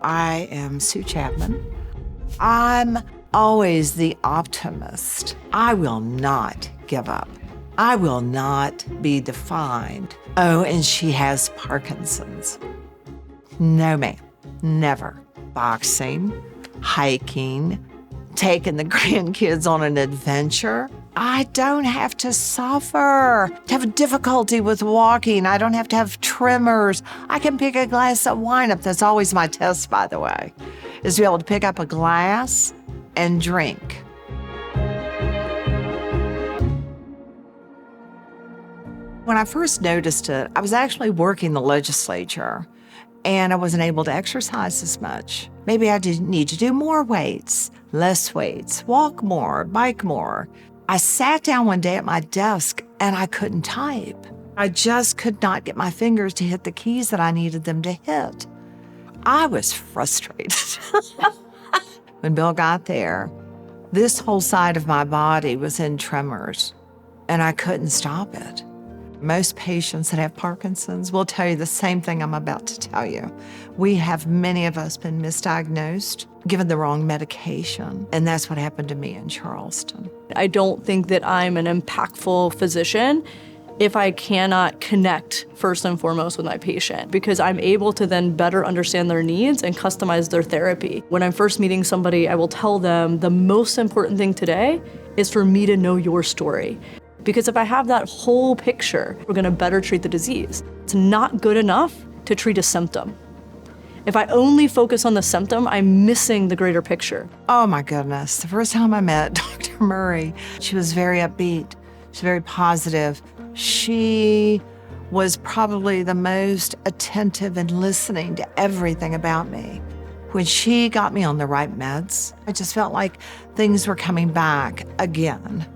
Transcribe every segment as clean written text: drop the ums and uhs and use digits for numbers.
I am Sue Chapman. I'm always the optimist. I will not give up. I will not be defined. Oh, and she has Parkinson's. No, ma'am, never. Boxing, hiking, taking the grandkids on an adventure. I don't have to suffer, to have difficulty with walking. I don't have to have tremors. I can pick a glass of wine up. That's always my test, by the way, is to be able to pick up a glass and drink. When I first noticed it, I was actually working the legislature and I wasn't able to exercise as much. Maybe I didn't need to do more weights, less weights, walk more, bike more. I sat down one day at my desk and I couldn't type. I just could not get my fingers to hit the keys that I needed them to hit. I was frustrated. When Bill got there, this whole side of my body was in tremors and I couldn't stop it. Most patients that have Parkinson's will tell you the same thing I'm about to tell you. We have, many of us, been misdiagnosed, given the wrong medication, and that's what happened to me in Charleston. I don't think that I'm an impactful physician if I cannot connect first and foremost with my patient, because I'm able to then better understand their needs and customize their therapy. When I'm first meeting somebody, I will tell them the most important thing today is for me to know your story. Because if I have that whole picture, we're gonna better treat the disease. It's not good enough to treat a symptom. If I only focus on the symptom, I'm missing the greater picture. Oh my goodness, the first time I met Dr. Murray, she was very upbeat, she's very positive. She was probably the most attentive and listening to everything about me. When she got me on the right meds, I just felt like things were coming back again.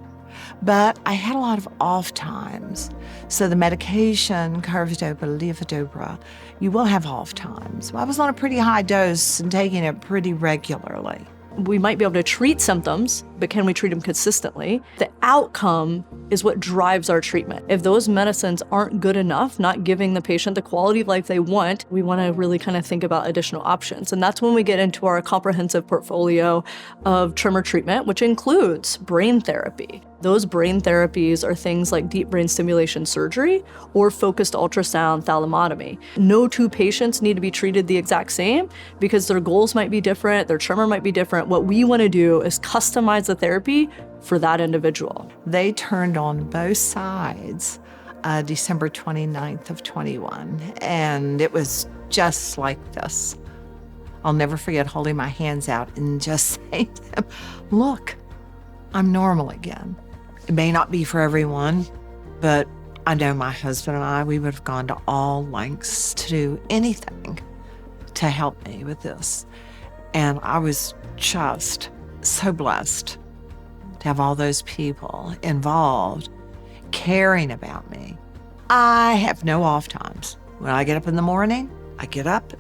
But I had a lot of off times. So the medication, carbidopa, levodopa, you will have off times. I was on a pretty high dose and taking it pretty regularly. We might be able to treat symptoms, but can we treat them consistently? The outcome is what drives our treatment. If those medicines aren't good enough, not giving the patient the quality of life they want, we want to really kind of think about additional options. And that's when we get into our comprehensive portfolio of tremor treatment, which includes brain therapy. Those brain therapies are things like deep brain stimulation surgery or focused ultrasound thalamotomy. No two patients need to be treated the exact same because their goals might be different, their tremor might be different. What we want to do is customize the therapy for that individual. They turned on both sides December 29th of 21, and it was just like this. I'll never forget holding my hands out and just saying to them, look, I'm normal again. It may not be for everyone, but I know my husband and I, we would have gone to all lengths to do anything to help me with this. And I was just so blessed to have all those people involved, caring about me. I have no off times. When I get up in the morning, I get up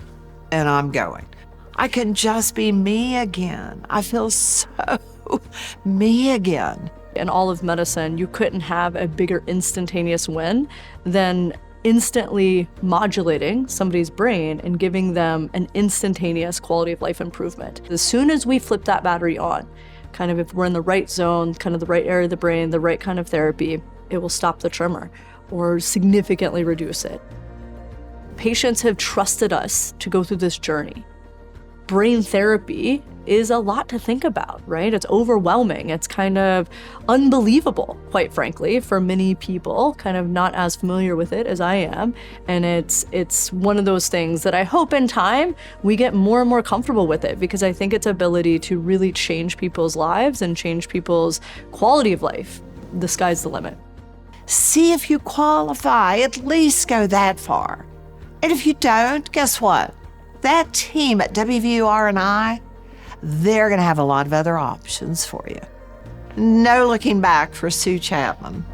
and I'm going. I can just be me again. I feel so me again. In all of medicine, you couldn't have a bigger instantaneous win than instantly modulating somebody's brain and giving them an instantaneous quality of life improvement. As soon as we flip that battery on, kind of if we're in the right zone, kind of the right area of the brain, the right kind of therapy, it will stop the tremor or significantly reduce it. Patients have trusted us to go through this journey. Brain therapy is a lot to think about, right? It's overwhelming. It's kind of unbelievable, quite frankly, for many people, kind of not as familiar with it as I am. And it's one of those things that I hope in time we get more and more comfortable with it, because I think its ability to really change people's lives and change people's quality of life, the sky's the limit. See if you qualify, at least go that far. And if you don't, guess what? That team at WVU R&I, they're going to have a lot of other options for you. No looking back for Sue Chapman.